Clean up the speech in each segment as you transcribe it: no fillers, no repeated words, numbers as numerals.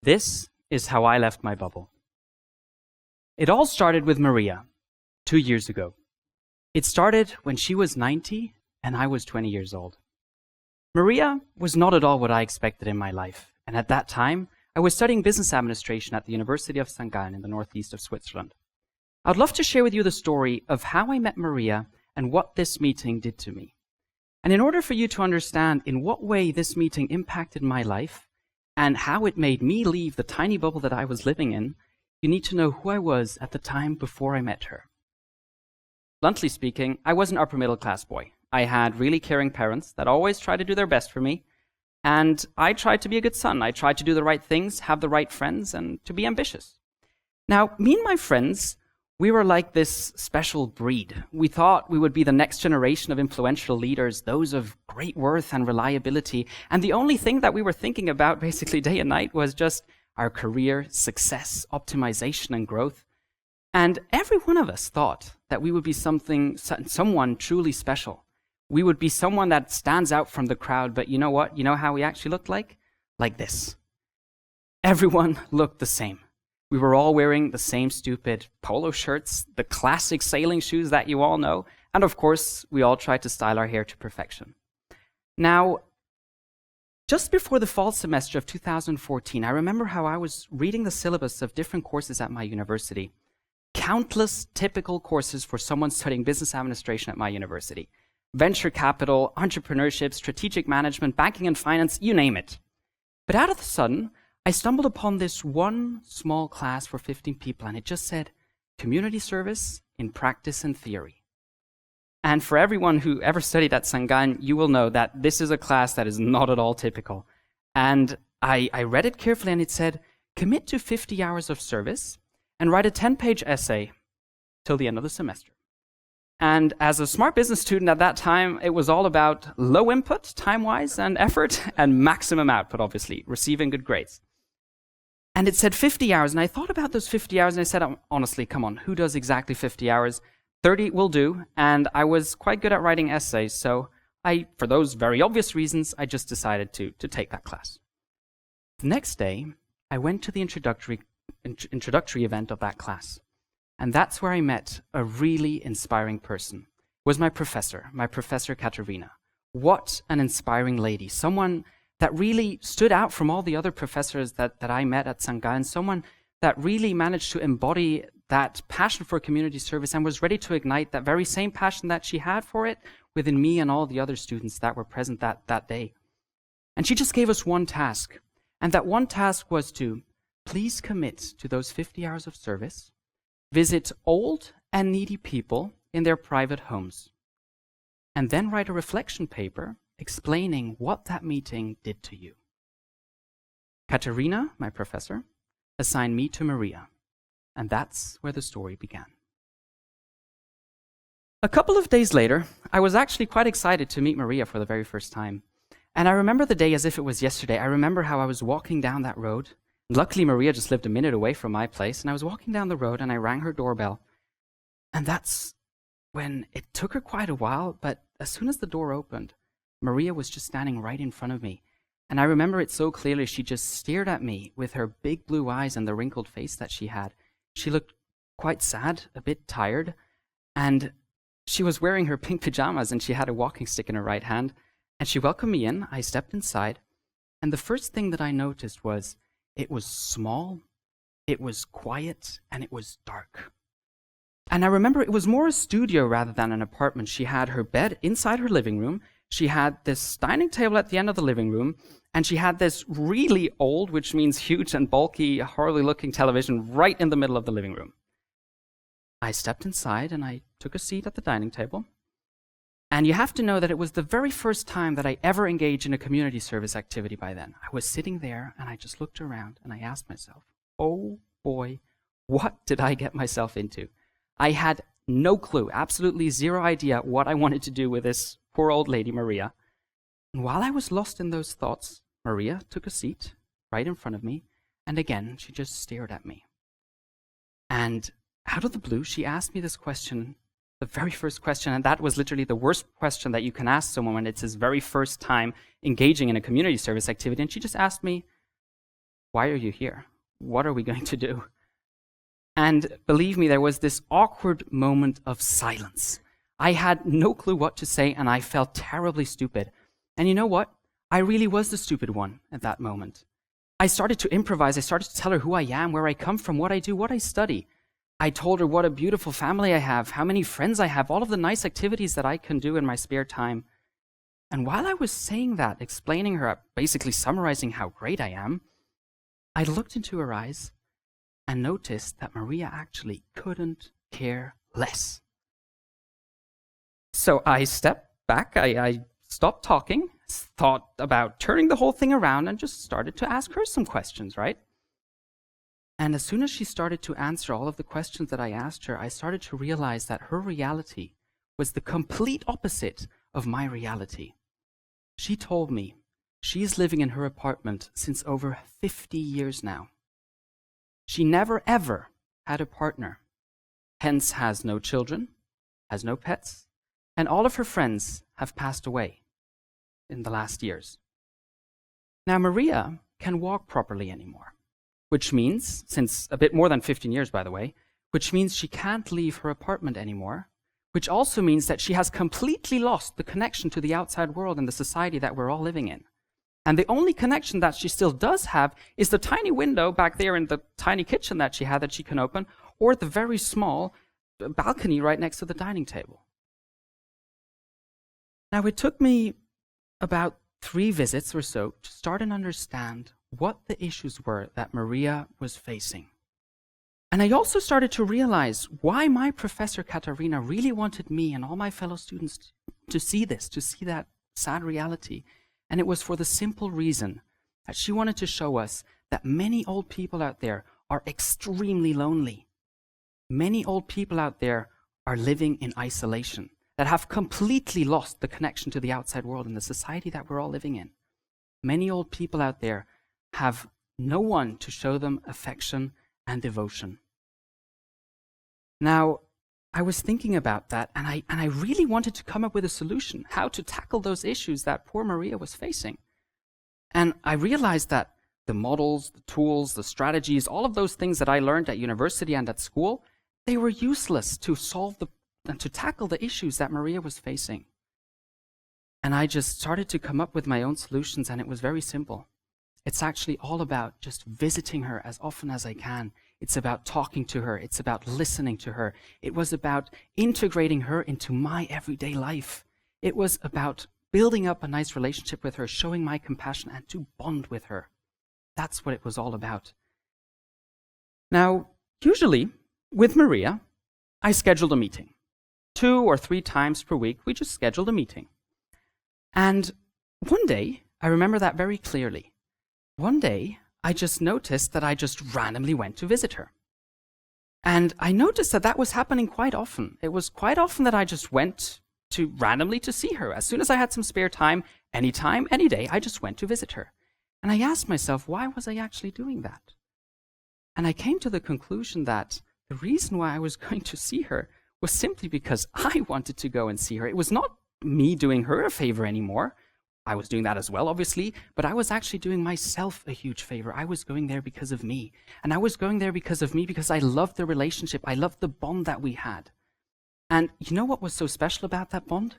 This is how I left my bubble. It all started with Maria 2 years ago. It started when she was 90 and I was 20 years old. Maria was not at all what I expected in my life, and at that time, I was studying business administration at the University of St. Gallen in the northeast of Switzerland. I'd love to share with you the story of how I met Maria and what this meeting did to me. And in order for you to understand in what way this meeting impacted my life and how it made me leave the tiny bubble that I was living in, you need to know who I was at the time before I met her. Bluntly speaking, I was an upper middle class boy. I had really caring parents that always tried to do their best for me, and I tried to be a good son. I tried to do the right things, have the right friends, and to be ambitious. Now, me and my friends, we were like this special breed. We thought we would be the next generation of influential leaders, those of great worth and reliability, and the only thing that we were thinking about basically day and night was just our career, success, optimization, and growth. And every one of us thought that we would be someone truly special. We would be someone that stands out from the crowd, but you know what? You know how we actually looked like? Like this. Everyone looked the same. We were all wearing the same stupid polo shirts, the classic sailing shoes that you all know, and of course, we all tried to style our hair to perfection. Now, just before the fall semester of 2014, I remember how I was reading the syllabus of different courses at my university. Countless typical courses for someone studying business administration at my university. Venture capital, entrepreneurship, strategic management, banking and finance, you name it. But out of the sudden, I stumbled upon this one small class for 15 people, and it just said, Community Service in Practice and Theory. And for everyone who ever studied at St. Gallen, you will know that this is a class that is not at all typical. And I read it carefully, and it said, commit to 50 hours of service and write a 10-page essay till the end of the semester. And as a smart business student at that time, it was all about low input, time-wise, and effort, and maximum output, obviously, receiving good grades. And it said 50 hours, and I thought about those 50 hours, and I said, honestly, come on, who does exactly 50 hours? 30 will do, and I was quite good at writing essays, so for those very obvious reasons, I just decided to take that class. The next day, I went to the introductory event of that class. And that's where I met a really inspiring person. It was my professor Katerina. What an inspiring lady. Someone that really stood out from all the other professors that I met at St. Gallen. Someone that really managed to embody that passion for community service and was ready to ignite that very same passion that she had for it within me and all the other students that were present that day. And she just gave us one task. And that one task was to please commit to those 50 hours of service, visit old and needy people in their private homes, and then write a reflection paper explaining what that meeting did to you. Katerina, my professor, assigned me to Maria, and that's where the story began. A couple of days later, I was actually quite excited to meet Maria for the very first time. And I remember the day as if it was yesterday. I remember how I was walking down that road. Luckily, Maria just lived a minute away from my place, and I was walking down the road and I rang her doorbell. And that's when it took her quite a while, but as soon as the door opened, Maria was just standing right in front of me. And I remember it so clearly. She just stared at me with her big blue eyes and the wrinkled face that she had. She looked quite sad, a bit tired, and she was wearing her pink pajamas and she had a walking stick in her right hand. And she welcomed me in. I stepped inside, and the first thing that I noticed was it was small, it was quiet, and it was dark. And I remember it was more a studio rather than an apartment. She had her bed inside her living room, she had this dining table at the end of the living room, and she had this really old, which means huge and bulky, horribly looking television right in the middle of the living room. I stepped inside and I took a seat at the dining table. And you have to know that it was the very first time that I ever engaged in a community service activity by then. I was sitting there and I just looked around and I asked myself, oh boy, what did I get myself into? I had no clue, absolutely zero idea what I wanted to do with this poor old lady, Maria. And while I was lost in those thoughts, Maria took a seat right in front of me, and again, she just stared at me. And out of the blue, she asked me this question, the very first question, and that was literally the worst question that you can ask someone when it's his very first time engaging in a community service activity. And she just asked me, Why are you here? What are we going to do? And believe me, there was this awkward moment of silence. I had no clue what to say, and I felt terribly stupid. And you know what? I really was the stupid one at that moment. I started to improvise. I started to tell her who I am, where I come from, what I do, what I study. I told her what a beautiful family I have, how many friends I have, all of the nice activities that I can do in my spare time. And while I was saying that, explaining her, basically summarizing how great I am, I looked into her eyes and noticed that Maria actually couldn't care less. So I stepped back, I stopped talking, thought about turning the whole thing around, and just started to ask her some questions, right? And as soon as she started to answer all of the questions that I asked her, I started to realize that her reality was the complete opposite of my reality. She told me she's living in her apartment since over 50 years now. She never ever had a partner, hence has no children, has no pets, and all of her friends have passed away in the last years. Now Maria can walk properly anymore, which means, since a bit more than 15 years by the way, which means she can't leave her apartment anymore, which also means that she has completely lost the connection to the outside world and the society that we're all living in. And the only connection that she still does have is the tiny window back there in the tiny kitchen that she had that she can open, or the very small balcony right next to the dining table. Now, it took me about 3 visits or so to start and understand what the issues were that Maria was facing. And I also started to realize why my professor Katarina really wanted me and all my fellow students to see this, to see that sad reality. And it was for the simple reason that she wanted to show us that many old people out there are extremely lonely. Many old people out there are living in isolation, that have completely lost the connection to the outside world and the society that we're all living in. Many old people out there have no one to show them affection and devotion. Now, I was thinking about that, and I really wanted to come up with a solution, how to tackle those issues that poor Maria was facing. And I realized that the models, the tools, the strategies, all of those things that I learned at university and at school, they were useless to solve and to tackle the issues that Maria was facing. And I just started to come up with my own solutions, and it was very simple. It's actually all about just visiting her as often as I can. It's about talking to her. It's about listening to her. It was about integrating her into my everyday life. It was about building up a nice relationship with her, showing my compassion, and to bond with her. That's what it was all about. Now, usually, with Maria, I scheduled a meeting. 2 or 3 times per week, we just scheduled a meeting. And one day, I remember that very clearly. One day, I just noticed that I just randomly went to visit her. And I noticed that that was happening quite often. It was quite often that I just went randomly to see her. As soon as I had some spare time, any day, I just went to visit her. And I asked myself, why was I actually doing that? And I came to the conclusion that the reason why I was going to see her was simply because I wanted to go and see her. It was not me doing her a favor anymore. I was doing that as well, obviously, but I was actually doing myself a huge favor. I was going there because of me. And I was going there because of me because I loved the relationship. I loved the bond that we had. And you know what was so special about that bond?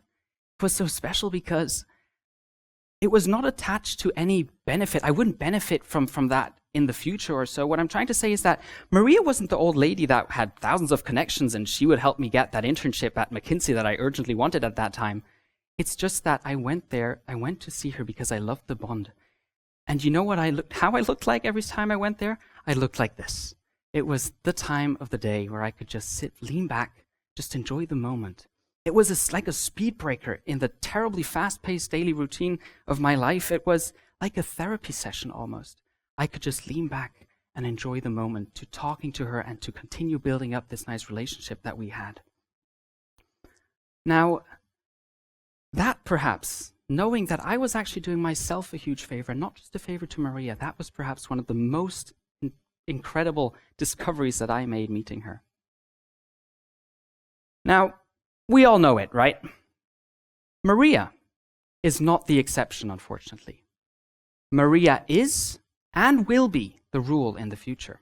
It was so special because it was not attached to any benefit. I wouldn't benefit from that in the future or so. What I'm trying to say is that Maria wasn't the old lady that had thousands of connections and she would help me get that internship at McKinsey that I urgently wanted at that time. It's just that I went to see her because I loved the bond. And you know what how I looked like every time I went there? I looked like this. It was the time of the day where I could just sit, lean back, just enjoy the moment. It was like a speed breaker in the terribly fast-paced daily routine of my life. It was like a therapy session almost. I could just lean back and enjoy the moment to talking to her and to continue building up this nice relationship that we had. Now, that perhaps, knowing that I was actually doing myself a huge favor, not just a favor to Maria, that was perhaps one of the most incredible discoveries that I made meeting her. Now, we all know it, right? Maria is not the exception, unfortunately. Maria is and will be the rule in the future.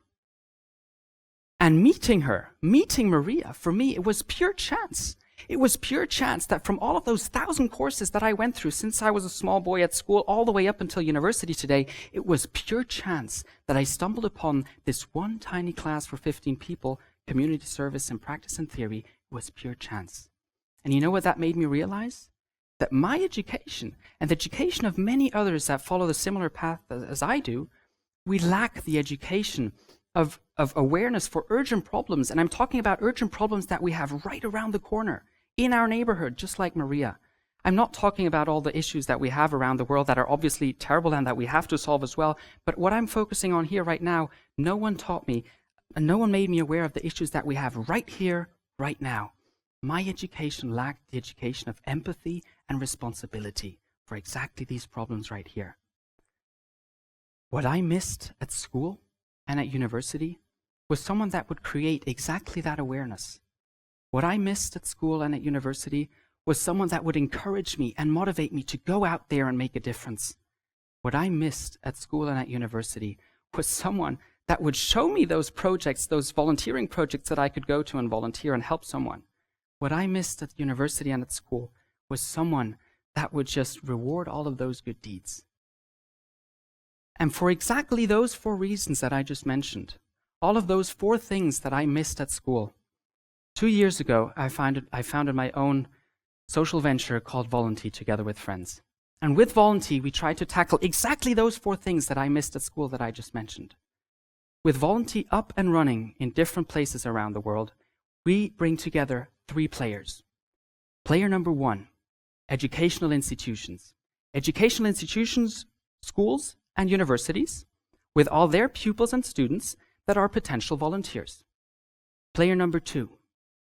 And meeting Maria, for me, it was pure chance. It was pure chance that from all of those 1,000 courses that I went through since I was a small boy at school all the way up until university today, it was pure chance that I stumbled upon this one tiny class for 15 people, community service and practice and theory. It was pure chance. And you know what that made me realize? That my education and the education of many others that follow the similar path as I do, we lack the education of awareness for urgent problems. And I'm talking about urgent problems that we have right around the corner in our neighborhood, just like Maria. I'm not talking about all the issues that we have around the world that are obviously terrible and that we have to solve as well. But what I'm focusing on here right now, no one taught me, and no one made me aware of the issues that we have right here, right now. My education lacked the education of empathy and responsibility for exactly these problems right here. What I missed at school and at university was someone that would create exactly that awareness. What I missed at school and at university was someone that would encourage me and motivate me to go out there and make a difference. What I missed at school and at university was someone that would show me those projects, those volunteering projects that I could go to and volunteer and help someone. What I missed at university and at school was someone that would just reward all of those good deeds. And for exactly those 4 reasons that I just mentioned, all of those 4 things that I missed at school, 2 years ago, I founded my own social venture called Volunteer together with friends. And with Volunteer, we tried to tackle exactly those 4 things that I missed at school that I just mentioned. With Volunteer up and running in different places around the world, we bring together 3 players. Player number 1, educational institutions. Educational institutions, schools, and universities, with all their pupils and students that are potential volunteers. Player number 2,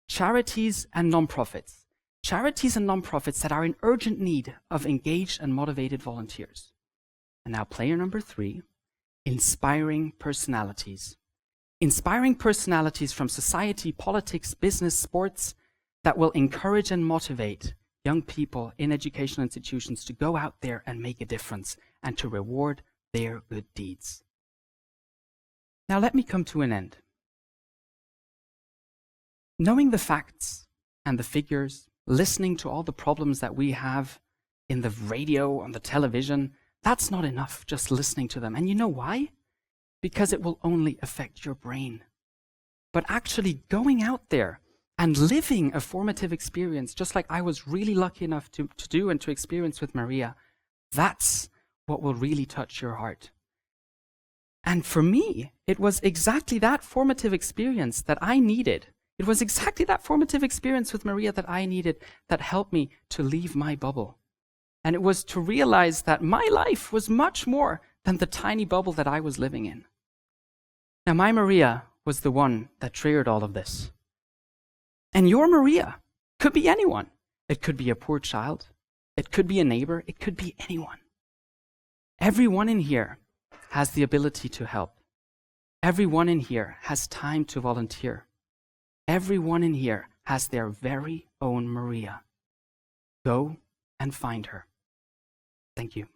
charities and nonprofits. Charities and nonprofits that are in urgent need of engaged and motivated volunteers. And now player number 3, inspiring personalities. Inspiring personalities from society, politics, business, sports that will encourage and motivate young people in educational institutions to go out there and make a difference and to reward their good deeds. Now let me come to an end. Knowing the facts and the figures, listening to all the problems that we have in the radio, on the television, that's not enough, just listening to them. And you know why? Because it will only affect your brain. But actually going out there and living a formative experience, just like I was really lucky enough to do and to experience with Maria, that's what will really touch your heart. And for me, it was exactly that formative experience that I needed. It was exactly that formative experience with Maria that I needed that helped me to leave my bubble. And it was to realize that my life was much more than the tiny bubble that I was living in. Now, my Maria was the one that triggered all of this. And your Maria could be anyone. It could be a poor child. It could be a neighbor. It could be anyone. Everyone in here has the ability to help. Everyone in here has time to volunteer. Everyone in here has their very own Maria. Go and find her. Thank you.